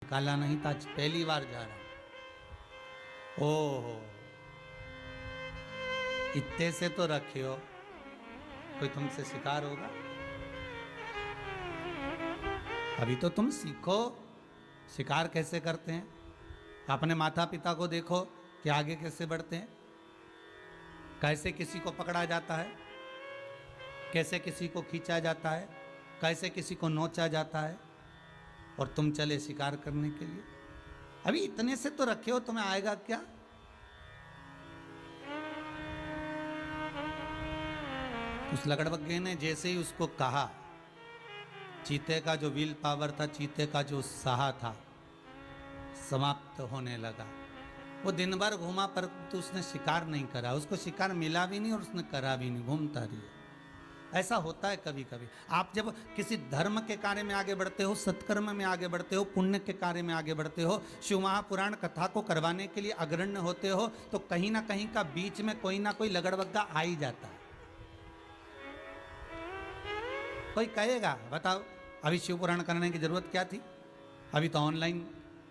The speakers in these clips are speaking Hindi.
काला नहीं था, आज पहली बार जा रहा हूं। ओहो, इतने से तो रखे हो, कोई तुमसे शिकार होगा? अभी तो तुम सीखो शिकार कैसे करते हैं। अपने माता पिता को देखो कि आगे कैसे बढ़ते हैं, कैसे किसी को पकड़ा जाता है, कैसे किसी को खींचा जाता है, कैसे किसी को नोचा जाता है, और तुम चले शिकार करने के लिए। अभी इतने से तो रखे हो, तुम्हें आएगा क्या? उस लकड़बग्गे ने जैसे ही उसको कहा, चीते का जो विल पावर था, चीते का जो उत्साह था, समाप्त होने लगा। वो दिन भर घूमा पर तो उसने शिकार नहीं करा, उसको शिकार मिला भी नहीं और उसने करा भी नहीं, घूमता रही। ऐसा होता है कभी कभी। आप जब किसी धर्म के कार्य में आगे बढ़ते हो, सत्कर्म में आगे बढ़ते हो, पुण्य के कार्य में आगे बढ़ते हो, शिव महापुराण कथा को करवाने के लिए अग्रण्य होते हो, तो कहीं ना कहीं का बीच में कोई ना कोई लगड़बग्गा आ ही जाता है। कोई कहेगा बताओ अभी शिव पुराण करने की जरूरत क्या थी, अभी तो ऑनलाइन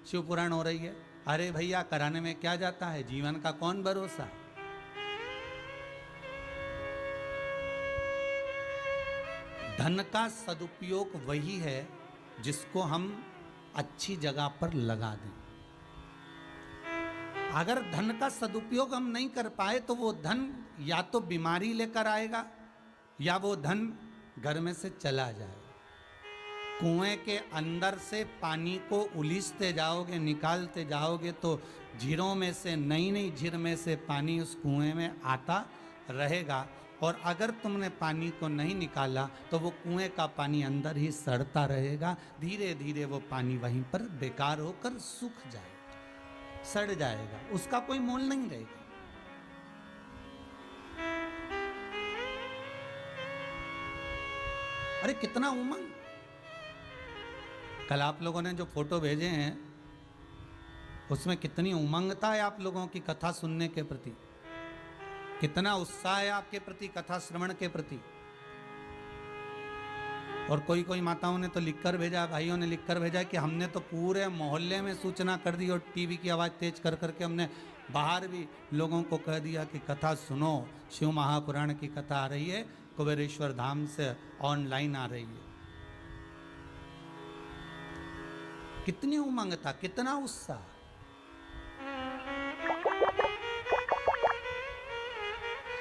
शिव पुराण हो रही है। अरे भैया, कराने में क्या जाता है, जीवन का कौन भरोसा। धन का सदुपयोग वही है जिसको हम अच्छी जगह पर लगा दें। अगर धन का सदुपयोग हम नहीं कर पाए तो वो धन या तो बीमारी लेकर आएगा या वो धन घर में से चला जाएगा। कुएं के अंदर से पानी को उलीचते जाओगे, निकालते जाओगे, तो झीरों में से, नई नई झीर में से पानी उस कुएं में आता रहेगा। और अगर तुमने पानी को नहीं निकाला तो वो कुएं का पानी अंदर ही सड़ता रहेगा। धीरे धीरे वो पानी वहीं पर बेकार होकर सूख जाएगा, सड़ जाएगा, उसका कोई मोल नहीं रहेगा। अरे कितना उमंग! कल आप लोगों ने जो फोटो भेजे हैं उसमें कितनी उमंगता है आप लोगों की कथा सुनने के प्रति, कितना उत्साह है आपके प्रति, कथा श्रवण के प्रति। और कोई कोई माताओं ने तो लिखकर भेजा, भाइयों ने लिखकर भेजा कि हमने तो पूरे मोहल्ले में सूचना कर दी और टीवी की आवाज़ तेज कर करके हमने बाहर भी लोगों को कह दिया कि कथा सुनो, शिव महापुराण की कथा आ रही है, कुबेरेश्वर धाम से ऑनलाइन आ रही है। कितनी उमंग था, कितना उत्साह।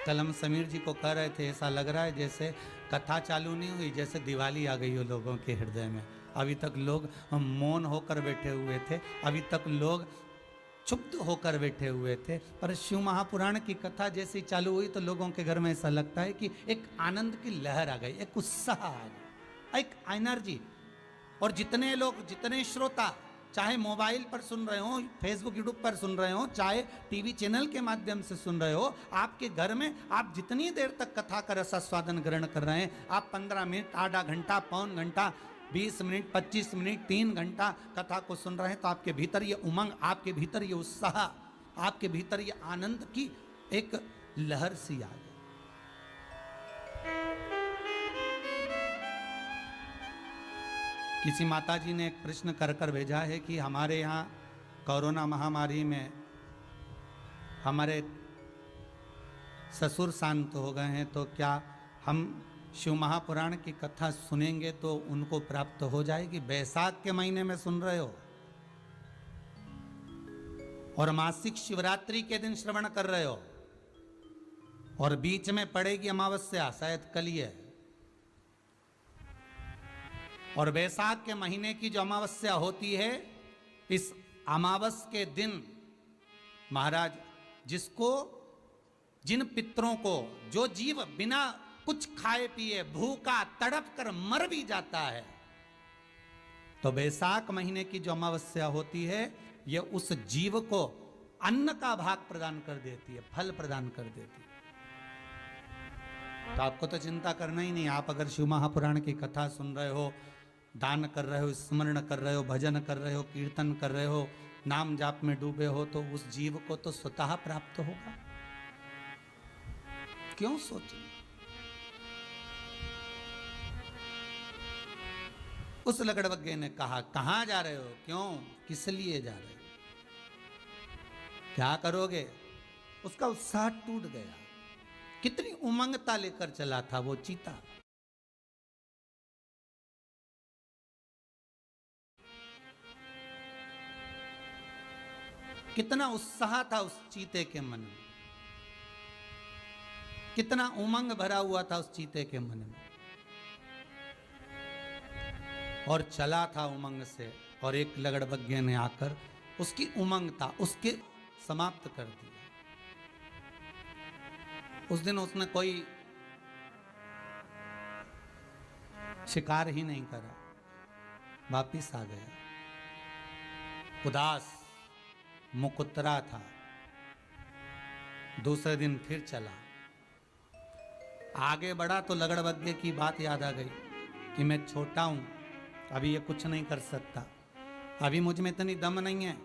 कल हम समीर जी को कह रहे थे, ऐसा लग रहा है जैसे कथा चालू नहीं हुई, जैसे दिवाली आ गई हो लोगों के हृदय में। अभी तक लोग मौन होकर बैठे हुए थे, अभी तक लोग चुप होकर बैठे हुए थे, पर शिव महापुराण की कथा जैसी चालू हुई तो लोगों के घर में ऐसा लगता है कि एक आनंद की लहर आ गई, एक उत्साह आ गया, एक एनर्जी। और जितने लोग, जितने श्रोता, चाहे मोबाइल पर सुन रहे हो, फेसबुक यूट्यूब पर सुन रहे हो, चाहे टीवी चैनल के माध्यम से सुन रहे हो, आपके घर में आप जितनी देर तक कथा का रसास्वादन ग्रहण कर रहे हैं, आप 15 मिनट, आधा घंटा, पौन घंटा, 20 मिनट, 25 मिनट, 3 घंटा कथा को सुन रहे हैं, तो आपके भीतर ये उमंग, आपके भीतर ये उत्साह, आपके भीतर ये आनंद की एक लहर सी आ गई। किसी माताजी ने एक प्रश्न कर कर भेजा है कि हमारे यहाँ कोरोना महामारी में हमारे ससुर शांत हो गए हैं, तो क्या हम शिव महापुराण की कथा सुनेंगे तो उनको प्राप्त हो जाएगी? बैसाख के महीने में सुन रहे हो और मासिक शिवरात्रि के दिन श्रवण कर रहे हो, और बीच में पड़ेगी अमावस्या, शायद कल ही है, और बैसाख के महीने की जो अमावस्या होती है, इस अमावस के दिन महाराज, जिसको, जिन पितरों को, जो जीव बिना कुछ खाए पिए भूखा तड़प कर मर भी जाता है, तो बैसाख महीने की जो अमावस्या होती है, ये उस जीव को अन्न का भाग प्रदान कर देती है, फल प्रदान कर देती है। तो आपको तो चिंता करना ही नहीं। आप अगर शिव महापुराण की कथा सुन रहे हो, दान कर रहे हो, स्मरण कर रहे हो, भजन कर रहे हो, कीर्तन कर रहे हो, नाम जाप में डूबे हो, तो उस जीव को तो स्वतः प्राप्त होगा। क्यों सोचें? उस लकड़बग्गे ने कहा, कहां जा रहे हो, क्यों, किस लिए जा रहे हो, क्या करोगे। उसका उत्साह टूट गया। कितनी उमंगता लेकर चला था वो चीता। कितना उत्साह था उस चीते के मन में, कितना उमंग भरा हुआ था उस चीते के मन में। और चला था उमंग से, और एक लकड़बग्गे ने आकर उसकी उमंगता उसके समाप्त कर दी। उस दिन उसने कोई शिकार ही नहीं करा, वापिस आ गया। उदास मुकुतरा था। दूसरे दिन फिर चला, आगे बढ़ा तो लकड़बग्गे की बात याद आ गई कि मैं छोटा हूं, अभी ये कुछ नहीं कर सकता, अभी मुझ में इतनी दम नहीं है,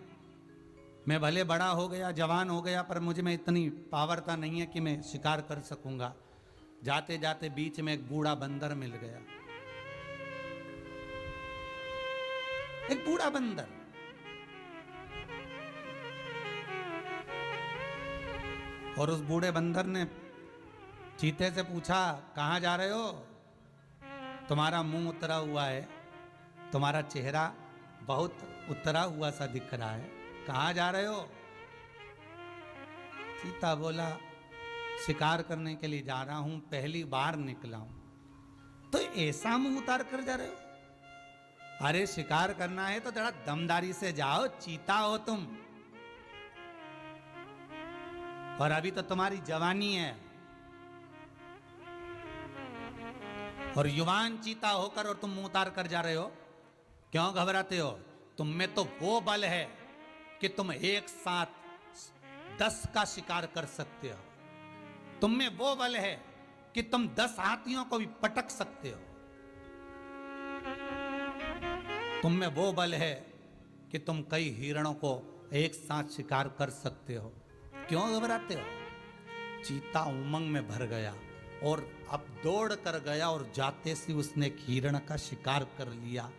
मैं भले बड़ा हो गया, जवान हो गया, पर मुझ में इतनी पावरता नहीं है कि मैं शिकार कर सकूंगा। जाते जाते बीच में एक बूढ़ा बंदर मिल गया, एक बूढ़ा बंदर। और उस बूढ़े बंदर ने चीते से पूछा, कहां जा रहे हो, तुम्हारा मुंह उतरा हुआ है, तुम्हारा चेहरा बहुत उतरा हुआ सा दिख रहा है, कहां जा रहे हो। चीता बोला, शिकार करने के लिए जा रहा हूं, पहली बार निकला हूं। तो ऐसा मुंह उतार कर जा रहे हो, अरे शिकार करना है तो थोड़ा दमदारी से जाओ, चीता हो तुम, और अभी तो तुम्हारी जवानी है, और युवान चीता होकर और तुम मुंह उतार कर जा रहे हो, क्यों घबराते हो। तुम में तो वो बल है कि तुम एक साथ 10 का शिकार कर सकते हो, तुम में वो बल है कि तुम 10 हाथियों को भी पटक सकते हो, तुम में वो बल है कि तुम कई हिरणों को एक साथ शिकार कर सकते हो, क्यों घबराते हो। चीता उमंग में भर गया और अब दौड़ कर गया, और जाते से उसने एक हिरण का शिकार कर लिया,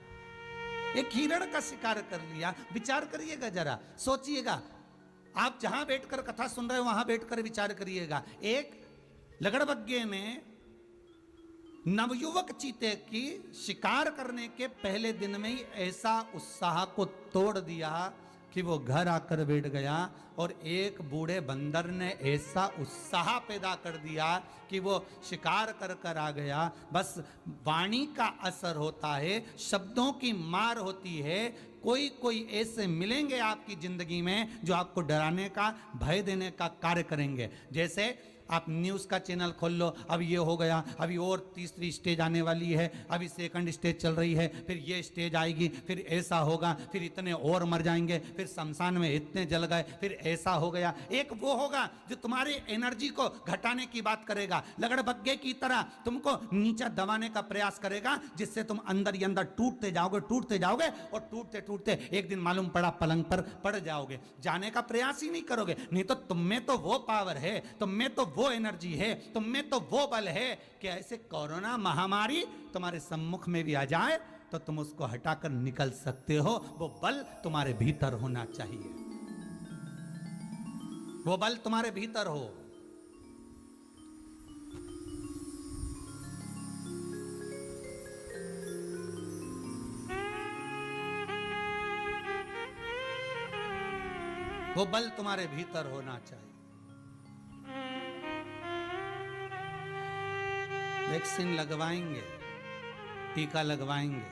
एक हिरण का शिकार कर लिया। विचार करिएगा जरा, सोचिएगा, आप जहां बैठकर कथा सुन रहे हो वहां बैठकर विचार करिएगा। एक लकड़बग्गे ने नवयुवक चीते की शिकार करने के पहले दिन में ही ऐसा उत्साह को तोड़ दिया कि वो घर आकर बैठ गया, और एक बूढ़े बंदर ने ऐसा उत्साह पैदा कर दिया कि वो शिकार कर कर आ गया। बस वाणी का असर होता है, शब्दों की मार होती है। कोई कोई ऐसे मिलेंगे आपकी जिंदगी में जो आपको डराने का, भय देने का कार्य करेंगे। जैसे आप न्यूज़ का चैनल खोल लो, अब ये हो गया, अभी और तीसरी स्टेज आने वाली है, अभी सेकंड स्टेज चल रही है, फिर ये स्टेज आएगी, फिर ऐसा होगा, फिर इतने और मर जाएंगे, फिर शमशान में इतने जल गए, फिर ऐसा हो गया। एक वो होगा जो तुम्हारी एनर्जी को घटाने की बात करेगा, लकड़बग्गे की तरह तुमको नीचा दबाने का प्रयास करेगा, जिससे तुम अंदर ही अंदर टूटते जाओगे, और टूटते टूटते एक दिन मालूम पड़ा पलंग पर पड़ जाओगे, जाने का प्रयास ही नहीं करोगे। नहीं तो तुम में तो वो पावर है, तुम में तो वो एनर्जी है, तुम में तो वो बल है कि ऐसे कोरोना महामारी तुम्हारे सम्मुख में भी आ जाए तो तुम उसको हटाकर निकल सकते हो। वो बल तुम्हारे भीतर होना चाहिए, वो बल तुम्हारे भीतर हो। वो बल तुम्हारे भीतर होना चाहिए। वैक्सीन लगवाएंगे, टीका लगवाएंगे,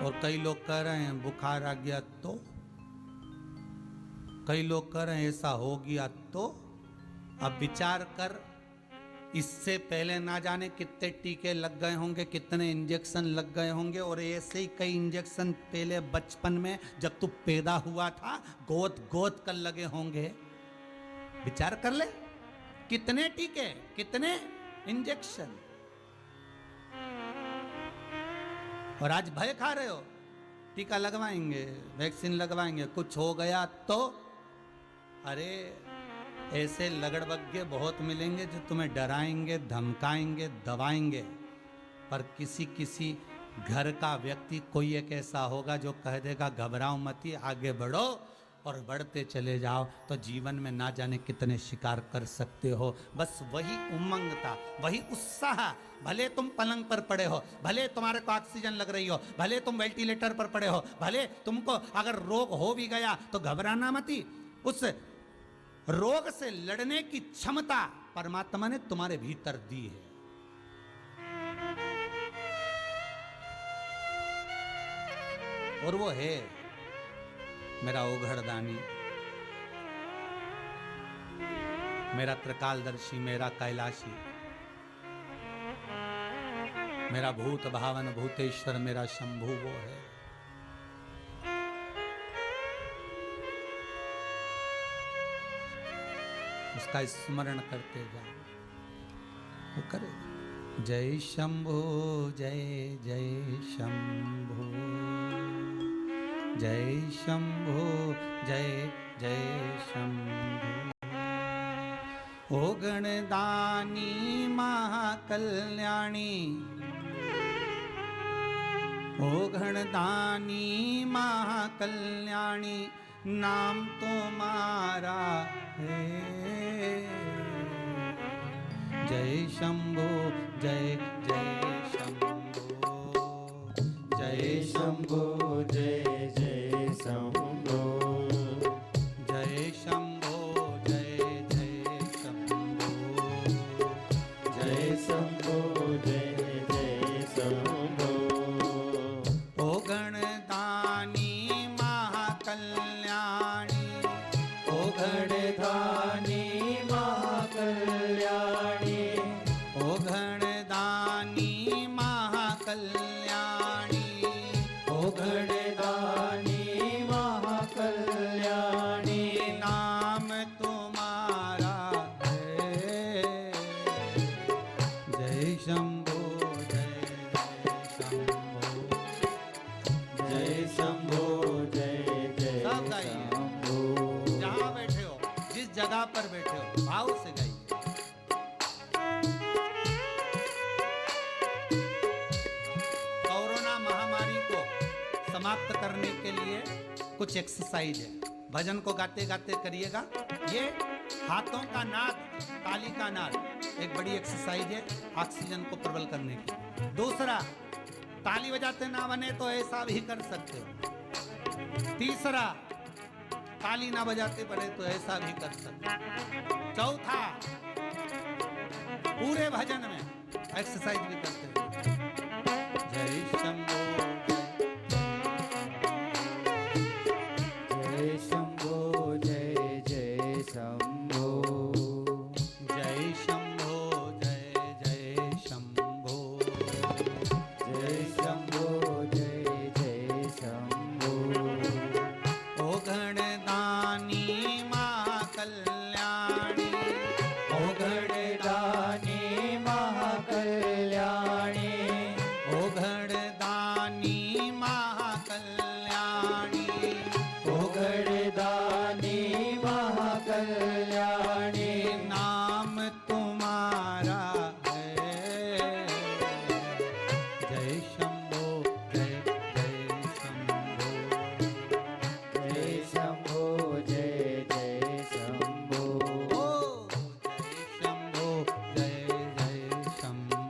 और कई लोग कह रहे हैं बुखार आ गया तो, कई लोग कह रहे हैं ऐसा हो गया तो। अब विचार कर, इससे पहले ना जाने कितने टीके लग गए होंगे, कितने इंजेक्शन लग गए होंगे, और ऐसे ही कई इंजेक्शन पहले बचपन में जब तू पैदा हुआ था गोद गोद कर लगे होंगे। विचार कर ले, कितने टीके, कितने इंजेक्शन, और आज भय खा रहे हो। टीका लगवाएंगे, वैक्सीन लगवाएंगे, कुछ हो गया तो। अरे ऐसे लगड़बग्गे बहुत मिलेंगे जो तुम्हें डराएंगे, धमकाएंगे, दबाएंगे, और किसी किसी घर का व्यक्ति कोई एक ऐसा होगा जो कह देगा घबराओ मत, आगे बढ़ो और बढ़ते चले जाओ, तो जीवन में ना जाने कितने शिकार कर सकते हो। बस वही उमंग था, वही उत्साह। भले तुम पलंग पर पड़े हो, भले तुम्हारे को ऑक्सीजन लग रही हो, भले तुम वेंटिलेटर पर पड़े हो, भले तुमको अगर रोग हो भी गया तो घबराना मत ही। उस रोग से लड़ने की क्षमता परमात्मा ने तुम्हारे भीतर दी है। और वो है मेरा ओघड़दानी, मेरा त्रिकालदर्शी, मेरा कैलाशी, मेरा भूत भावन भूतेश्वर, मेरा शंभु वो है। उसका स्मरण करते जाओ, वो करेगा। जय शंभु जय जय शंभु, जय शंभु जय जय शंभु। ओ गणदानी महाकल्याणी, ओ गणदानी महाकल्याणी, नाम तुम्हारा है। जय शंभु जय जय शंभु, जय शंभु जय जय शंभु, जय शंभु जय जय शंभु, जय शंभु जय जय शंभु। ओ गणदानी महाकल्याणी, ओ गणदानी महाकल्याणी, ओ गणदानी महाकल्याणी, ओ गणदानी महाकल्याणी, नाम तुम्हारा है। जय शंभु जय जय शंभु, जय शंभु जय जय शंभु। जहाँ बैठे हो, जिस जगह पर बैठे हो, भाव से गाइए। कोरोना महामारी को समाप्त करने के लिए कुछ एक्सरसाइज है, भजन को गाते गाते करिएगा। ये हाथों का नाद, ताली का नाद एक बड़ी एक्सरसाइज है ऑक्सीजन को प्रबल करने की। दूसरा, ताली बजाते ना बने तो ऐसा भी कर सकते हो। तीसरा, ताली ना बजाते बने तो ऐसा भी कर सकते हो। चौथा, पूरे भजन में एक्सरसाइज भी करते हो। जय शंभो जय शंभो जय जय शंभो, जय शंभो जय जय शंभो, जय शंभो जय जय शंभो। ओ गणदानी महाकल्याणी, ओ गणदानी महाकल्याणी, ओ गणदानी महाकल्याणी, ओ गणदानी महाकल्याणी, नाम तुम्हारा है। जय शंभो जय जय शंभो, जय शंभो जय जय शंभो, ओ जय शंभो जय जय शंभो,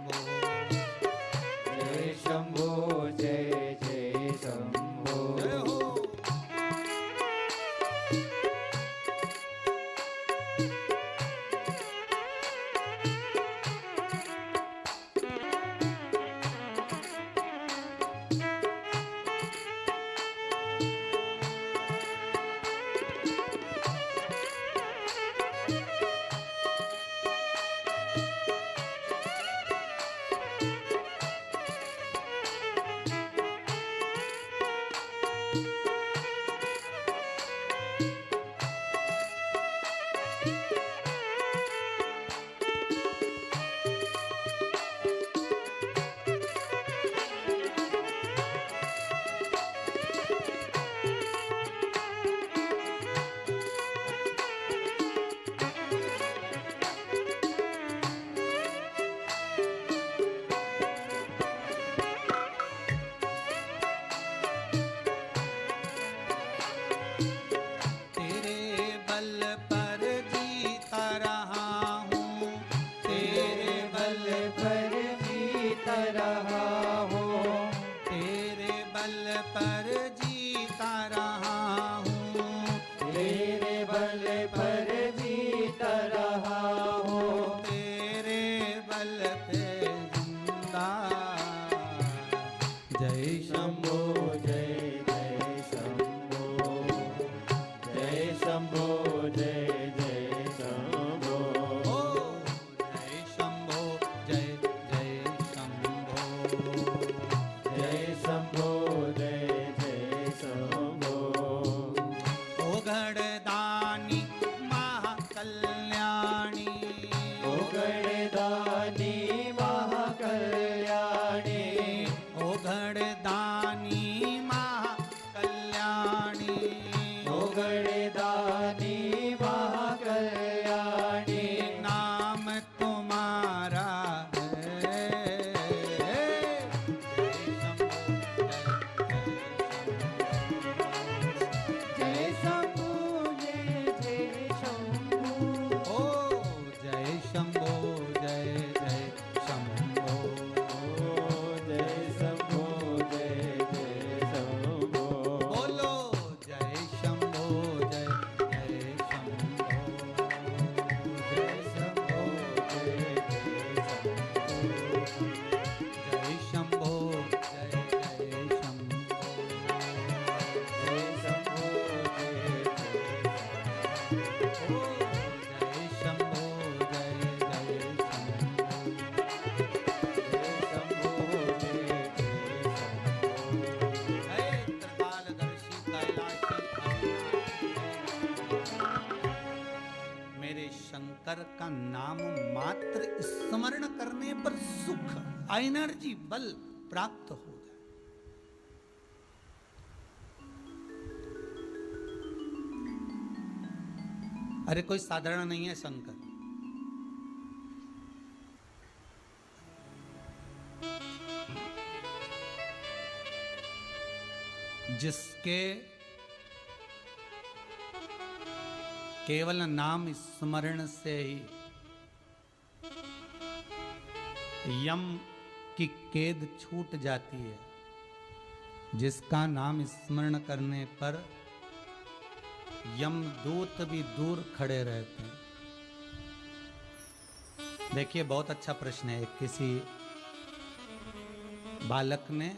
जय शंभो जय जय शंभो। जय हो। पर जीता रहा हूँ, तेरे बल पर जीता रहा हूँ, तेरे बल पे जिंदा। जय शंभो जय जय शंभो, जय शंभो जय जय शंभो, ओ जय शंभो जय जय शंभो, जय शंभो जय जय शंभो। ओ गणदानी महाकल्याणी, ओ गणदानी महाकल्याणी, ओ गणदानी महाकल्याणी, ओ गणदानी महाकल्याणी, नाम तुम्हारा है। जय शंभो जय जय शंभो, ओ जय शंभो जय जय शंभो, जय शंभो जय जय शंभो, बोलो जय शंभो जय जय शंभो, जय शंभो जय जय शंभो, जय शंभो जय जय शंभो, जय शंभो जय जय ओ जय शंभो जय जय शंभो, जय शंभो जय जय शंभो। हे त्रिकालदर्शी कैलाशी, मेरे शंकर का नाम मात्र स्मरण करने पर सुख, एनर्जी, बल प्राप्त हो जाए। अरे कोई साधारण नहीं है शंकर। जिसके केवल नाम स्मरण से ही यम की कैद छूट जाती है, जिसका नाम स्मरण करने पर यमदूत भी दूर खड़े रहते हैं। देखिए बहुत अच्छा प्रश्न है। किसी बालक ने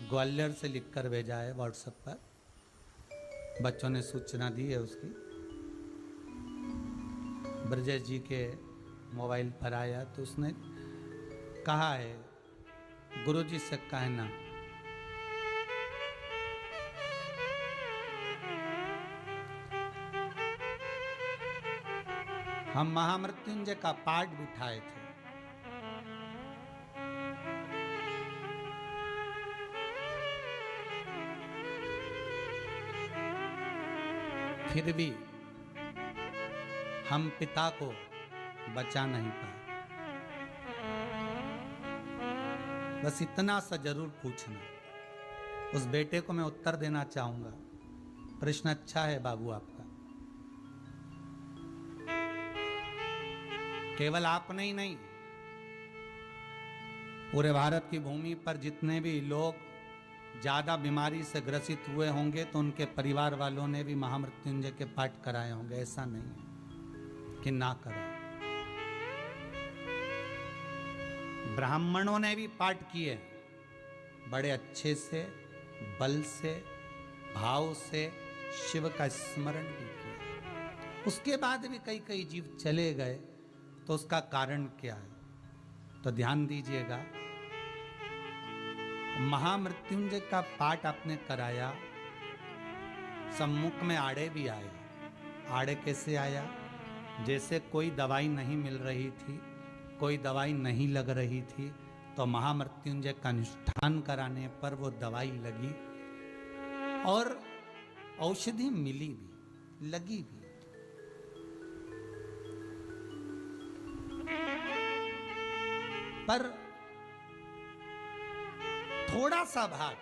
ग्वालियर से लिखकर भेजा है व्हाट्सएप पर, बच्चों ने सूचना दी है उसकी। ब्रजेश जी के मोबाइल पर आया तो उसने कहा है गुरुजी से कहना हम महामृत्युंजय का पाठ बिठाए थे, फिर भी हम पिता को बचा नहीं पाए। बस इतना सा जरूर पूछना। उस बेटे को मैं उत्तर देना चाहूंगा। प्रश्न अच्छा है बाबू आपका। केवल आपने ही नहीं, पूरे भारत की भूमि पर जितने भी लोग ज्यादा बीमारी से ग्रसित हुए होंगे तो उनके परिवार वालों ने भी महामृत्युंजय के पाठ कराए होंगे। ऐसा नहीं है कि ना कराए। ब्राह्मणों ने भी पाठ किए, बड़े अच्छे से, बल से, भाव से शिव का स्मरण भी किया। उसके बाद भी कई कई जीव चले गए, तो उसका कारण क्या है? तो ध्यान दीजिएगा। महामृत्युंजय का पाठ आपने कराया, सम्मुख में आड़े भी आए। आड़े कैसे आया? जैसे कोई दवाई नहीं मिल रही थी, कोई दवाई नहीं लग रही थी, तो महामृत्युंजय का अनुष्ठान कराने पर वो दवाई लगी और औषधि मिली भी, लगी भी। पर थोड़ा सा भाग,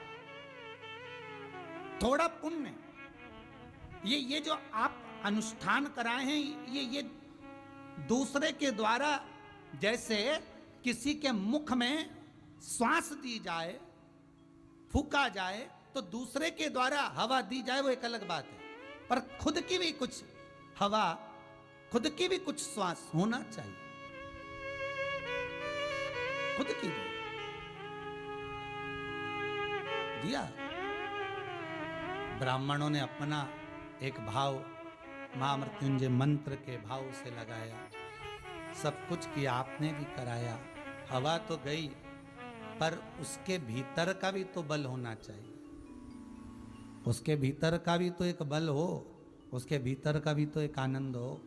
थोड़ा पुण्य, ये जो आप अनुष्ठान कराए हैं, ये दूसरे के द्वारा जैसे किसी के मुख में श्वास दी जाए, फूका जाए, तो दूसरे के द्वारा हवा दी जाए वो एक अलग बात है, पर खुद की भी कुछ हवा, खुद की भी कुछ श्वास होना चाहिए, खुद की भी दिया। ब्राह्मणों ने अपना एक भाव महामृत्युंजय मंत्र के भाव से लगाया, सब कुछ किया, आपने भी कराया। हवा तो गई, पर उसके भीतर का भी तो बल होना चाहिए, उसके भीतर का भी तो एक बल हो, उसके भीतर का भी तो एक आनंद हो।